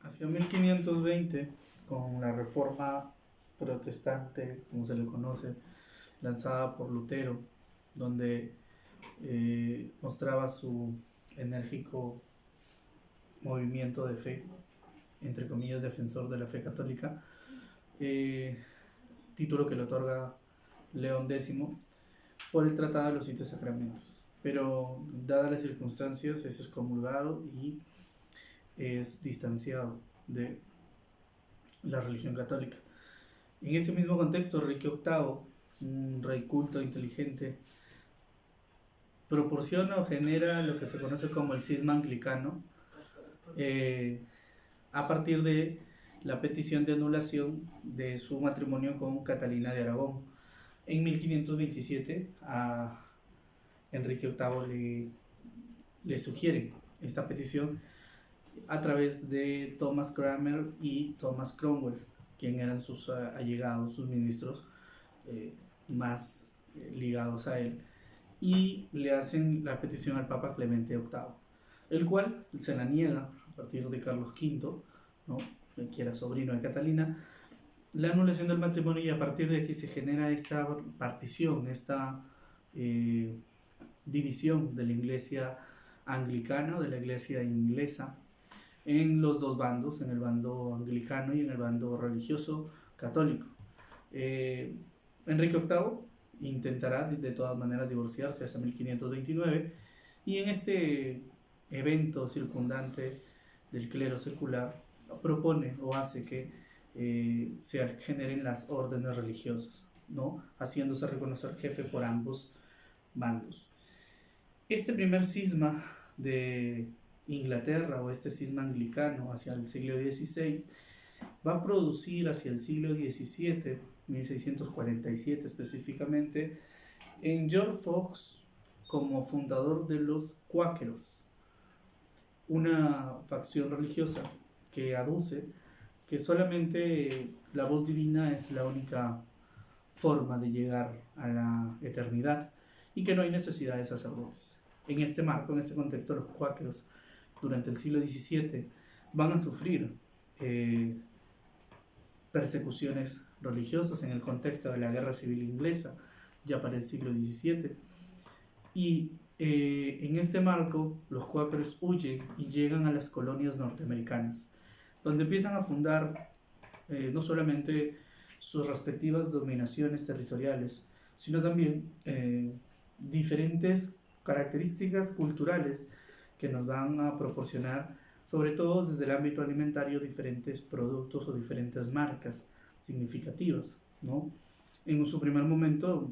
Hacia 1520, con la reforma protestante, como se le conoce, lanzada por Lutero, donde mostraba su enérgico movimiento de fe, entre comillas, defensor de la fe católica, eh, título que le otorga León X por el Tratado de los Siete Sacramentos. Pero, dadas las circunstancias, es excomulgado y es distanciado de la religión católica. En ese mismo contexto, Enrique VIII, un rey culto, inteligente, proporciona o genera lo que se conoce como el cisma anglicano, a partir de la petición de anulación de su matrimonio con Catalina de Aragón. En 1527 a Enrique VIII le sugiere esta petición a través de Thomas Cranmer y Thomas Cromwell, quien eran sus allegados, sus ministros más ligados a él, y le hacen la petición al Papa Clemente VIII, el cual se la niega a partir de Carlos V, ¿no? Que era sobrino de Catalina, la anulación del matrimonio, y a partir de aquí se genera esta partición, esta división de la iglesia anglicana o de la iglesia inglesa en los dos bandos, en el bando anglicano y en el bando religioso católico. Enrique VIII intentará de todas maneras divorciarse hasta 1529, y en este evento circundante del clero secular propone o hace que se generen las órdenes religiosas, ¿no? Haciéndose reconocer jefe por ambos bandos. Este primer cisma de Inglaterra, o este cisma anglicano hacia el siglo XVI, va a producir hacia el siglo XVII, 1647 específicamente, en George Fox como fundador de los cuáqueros, una facción religiosa que aduce que solamente la voz divina es la única forma de llegar a la eternidad y que no hay necesidad de sacerdotes. En este marco, en este contexto, los cuáqueros durante el siglo XVII van a sufrir persecuciones religiosas en el contexto de la Guerra Civil Inglesa, ya para el siglo XVII. Y en este marco, los cuáqueros huyen y llegan a las colonias norteamericanas, donde empiezan a fundar no solamente sus respectivas dominaciones territoriales, sino también diferentes características culturales que nos van a proporcionar, sobre todo desde el ámbito alimentario, diferentes productos o diferentes marcas significativas, ¿no? En su primer momento,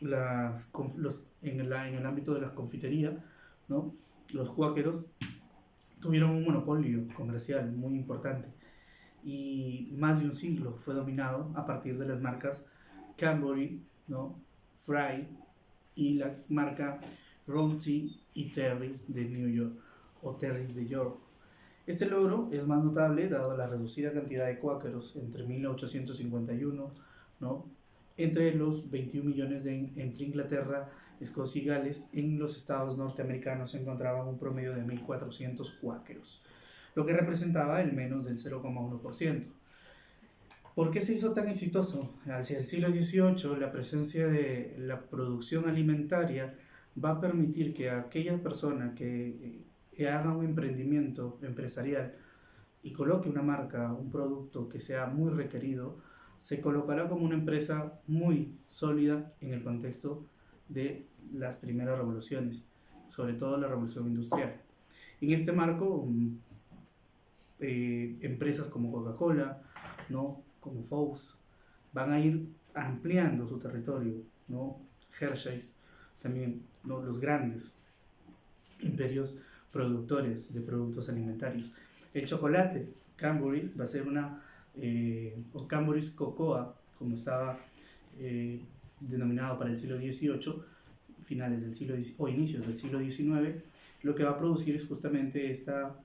en el ámbito de la confitería, ¿no?, los cuáqueros tuvieron un monopolio comercial muy importante, y más de un siglo fue dominado a partir de las marcas Cadbury, ¿no?, Fry, y la marca Ronchi y Terry's de New York, o Terry's de York. Este logro es más notable dado la reducida cantidad de cuáqueros entre 1851, ¿no?, entre los 21 millones entre Inglaterra, Escocia y Gales. En los estados norteamericanos se encontraban un promedio de 1.400 cuáqueros, lo que representaba el menos del 0,1%. ¿Por qué se hizo tan exitoso? Hacia el siglo XVIII, la presencia de la producción alimentaria va a permitir que aquella persona que haga un emprendimiento empresarial y coloque una marca, un producto que sea muy requerido, se colocará como una empresa muy sólida en el contexto de las primeras revoluciones, sobre todo la revolución industrial. En este marco, empresas como Coca-Cola, ¿no?, como Fox, van a ir ampliando su territorio, ¿no? Hershey's también, ¿no?, los grandes imperios productores de productos alimentarios. El chocolate, Cadbury, va a ser o Cadbury's Cocoa, como estaba denominado para el siglo XVIII, finales del siglo o inicios del siglo XIX, lo que va a producir es justamente esta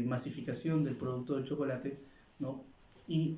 masificación del producto del chocolate, ¿no?, y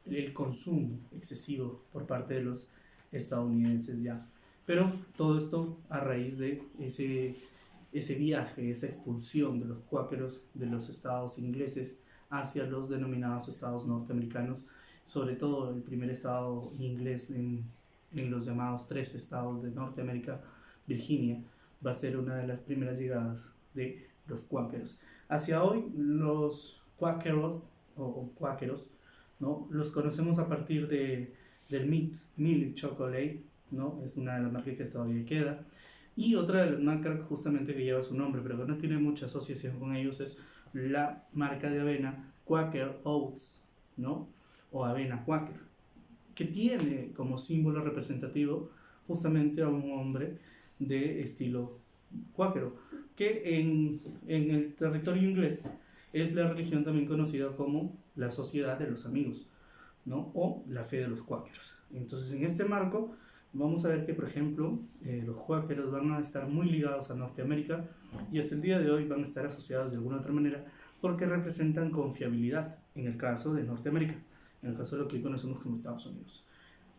el consumo excesivo por parte de los estadounidenses ya. Pero todo esto a raíz de ese viaje, esa expulsión de los cuáqueros de los estados ingleses hacia los denominados estados norteamericanos, sobre todo el primer estado inglés en los llamados 3 estados de Norteamérica. Virginia va a ser una de las primeras llegadas de los cuáqueros. Hacia hoy los cuáqueros o cuáqueros, ¿no?, los conocemos a partir del Milk Chocolate, ¿no? Es una de las marcas que todavía queda. Y otra de las marcas justamente que lleva su nombre, pero que no tiene mucha asociación con ellos, es la marca de avena Quaker Oats, ¿no?, o avena Quaker, que tiene como símbolo representativo justamente a un hombre de estilo cuáquero, que en el territorio inglés es la religión también conocida como la Sociedad de los Amigos, ¿no?, o la fe de los cuáqueros. Entonces, en este marco vamos a ver que, por ejemplo, los cuáqueros van a estar muy ligados a Norteamérica y hasta el día de hoy van a estar asociados de alguna otra manera porque representan confiabilidad en el caso de Norteamérica, en el caso de lo que hoy conocemos como Estados Unidos.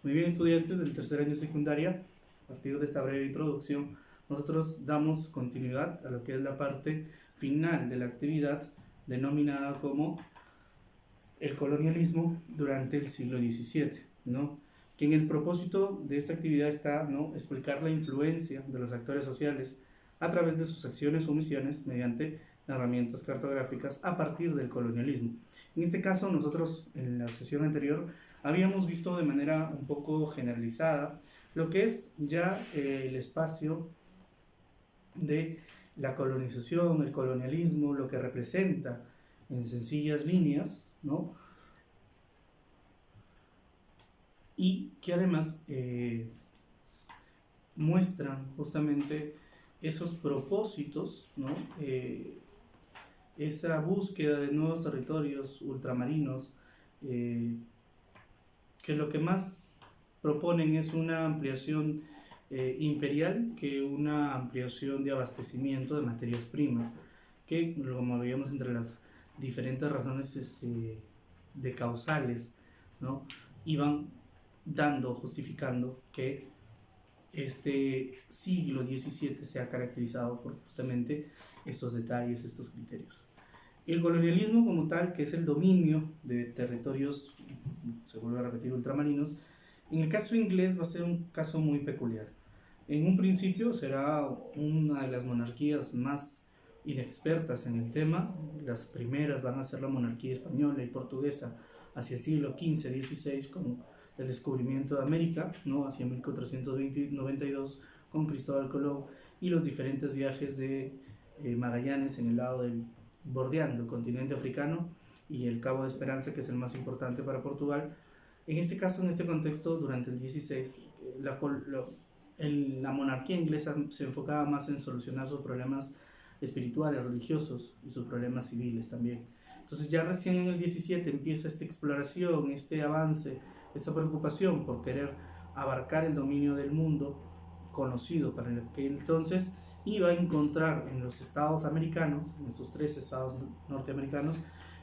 Muy bien, estudiantes del tercer año de secundaria, a partir de esta breve introducción, nosotros damos continuidad a lo que es la parte final de la actividad denominada como el colonialismo durante el siglo XVII, ¿no?, que en el propósito de esta actividad está, ¿no?, explicar la influencia de los actores sociales a través de sus acciones o omisiones mediante herramientas cartográficas a partir del colonialismo. En este caso, nosotros en la sesión anterior habíamos visto de manera un poco generalizada lo que es ya el espacio de la colonización, el colonialismo, lo que representa en sencillas líneas, ¿no?, y que además muestran justamente esos propósitos, ¿no?, esa búsqueda de nuevos territorios ultramarinos, que lo que más proponen es una ampliación imperial que una ampliación de abastecimiento de materias primas, que como veíamos entre las diferentes razones de causales, ¿no?, iban dando, justificando que este siglo XVII se ha caracterizado por justamente estos detalles, estos criterios. El colonialismo como tal, que es el dominio de territorios, se vuelve a repetir, ultramarinos, en el caso inglés va a ser un caso muy peculiar. En un principio será una de las monarquías más inexpertas en el tema. Las primeras van a ser la monarquía española y portuguesa hacia el siglo XV-XVI con el descubrimiento de América, ¿no?, hacia 1492 con Cristóbal Colón y los diferentes viajes de Magallanes en el lado del bordeando el continente africano y el Cabo de Esperanza, que es el más importante para Portugal. En este caso, en este contexto, durante el XVI, la monarquía inglesa se enfocaba más en solucionar sus problemas espirituales, religiosos y sus problemas civiles también. Entonces ya recién en el XVII empieza esta exploración, este avance, esta preocupación por querer abarcar el dominio del mundo conocido para aquel entonces, iba a encontrar en los estados americanos, en estos 3 estados norteamericanos,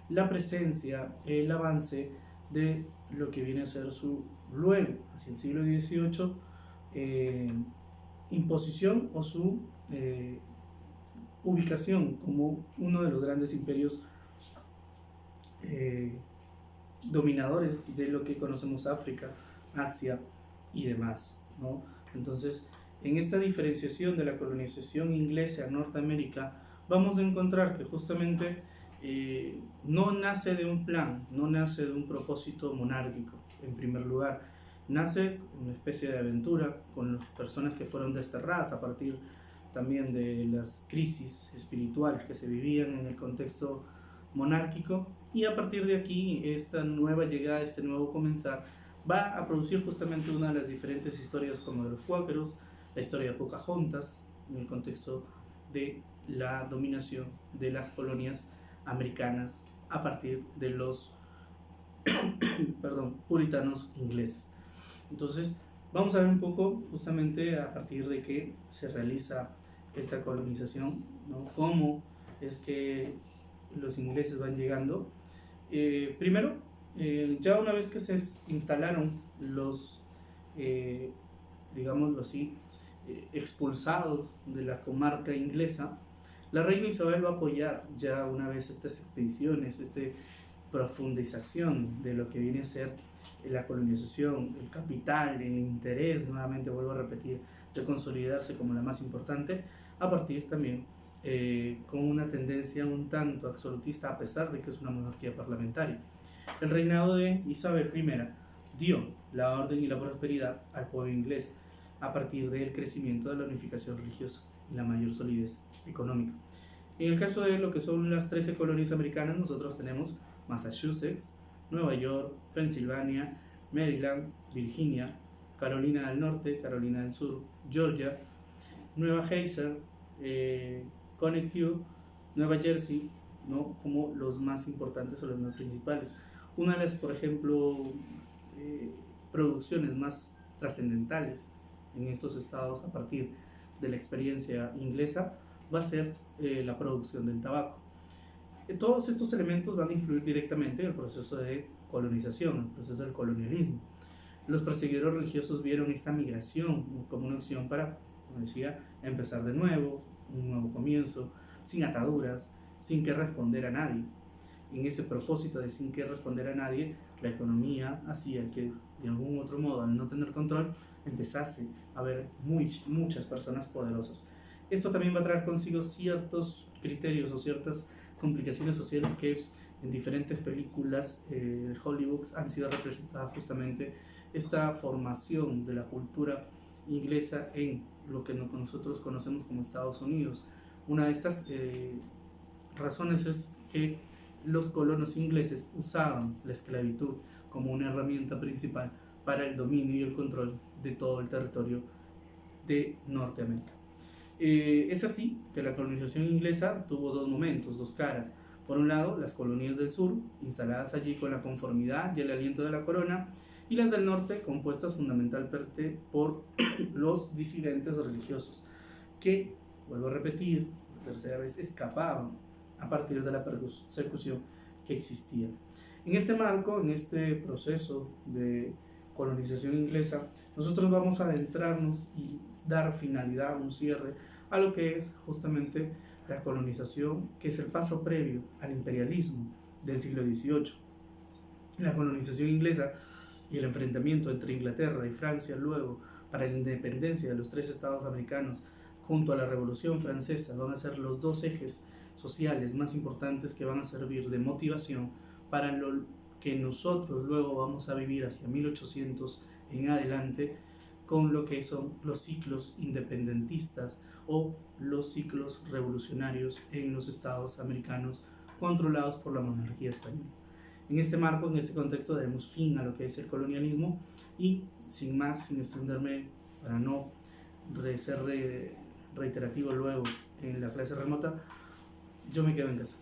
la presencia, el avance de lo que viene a ser su, luego, hacia el siglo XVIII, imposición o su ubicación como uno de los grandes imperios dominadores de lo que conocemos África, Asia y demás, ¿no? Entonces, en esta diferenciación de la colonización inglesa a Norteamérica, vamos a encontrar que justamente no nace de un plan, no nace de un propósito monárquico, en primer lugar, nace una especie de aventura con las personas que fueron desterradas a partir también de las crisis espirituales que se vivían en el contexto monárquico, y a partir de aquí esta nueva llegada, este nuevo comenzar va a producir justamente una de las diferentes historias como de los cuáqueros, la historia de Pocahontas en el contexto de la dominación de las colonias americanas a partir de los puritanos ingleses. Entonces vamos a ver un poco justamente a partir de qué se realiza esta colonización, ¿no?, cómo es que los ingleses van llegando. Primero, ya una vez que se instalaron los, digámoslo así, expulsados de la comarca inglesa, La reina Isabel va a apoyar ya una vez estas expediciones, esta profundización de lo que viene a ser la colonización, el capital, el interés, nuevamente vuelvo a repetir, de consolidarse como la más importante, a partir también con una tendencia un tanto absolutista, a pesar de que es una monarquía parlamentaria. El reinado de Isabel I dio la orden y la prosperidad al pueblo inglés a partir del crecimiento de la unificación religiosa y la mayor solidez económica. En el caso de lo que son las 13 colonias americanas, nosotros tenemos Massachusetts, Nueva York, Pensilvania, Maryland, Virginia, Carolina del Norte, Carolina del Sur, Georgia, Nueva Hampshire, Connecticut, Nueva Jersey, ¿no? Como los más importantes o los más principales. Una de las, por ejemplo, producciones más trascendentales en estos estados a partir de la experiencia inglesa va a ser la producción del tabaco. Todos estos elementos van a influir directamente en el proceso de colonización, el proceso del colonialismo. Los perseguidores religiosos vieron esta migración como una opción para, como decía, empezar de nuevo, un nuevo comienzo, sin ataduras, sin que responder a nadie. En ese propósito de sin que responder a nadie, la economía hacía que de algún otro modo, al no tener control, empezase a haber muchas personas poderosas. Esto también va a traer consigo ciertos criterios o ciertas complicaciones sociales que en diferentes películas de Hollywood han sido representadas, justamente esta formación de la cultura inglesa en lo que nosotros conocemos como Estados Unidos. Una de estas razones es que los colonos ingleses usaban la esclavitud como una herramienta principal para el dominio y el control de todo el territorio de Norteamérica. Es así que la colonización inglesa tuvo dos momentos, dos caras. Por un lado, las colonias del sur, instaladas allí con la conformidad y el aliento de la corona, y las del norte, compuestas fundamentalmente por los disidentes religiosos, que, vuelvo a repetir, por tercera vez, escapaban a partir de la persecución que existía. En este marco, en este proceso de colonización inglesa, nosotros vamos a adentrarnos y dar finalidad, un cierre a lo que es justamente la colonización, que es el paso previo al imperialismo del siglo XVIII. La colonización inglesa y el enfrentamiento entre Inglaterra y Francia luego para la independencia de los tres estados americanos junto a la Revolución Francesa van a ser los dos ejes sociales más importantes que van a servir de motivación para lo que nosotros luego vamos a vivir hacia 1800 en adelante con lo que son los ciclos independentistas o los ciclos revolucionarios en los estados americanos controlados por la monarquía española. En este marco, en este contexto, daremos fin a lo que es el colonialismo y, sin más, sin extenderme para no ser reiterativo luego en la clase remota, yo me quedo en casa.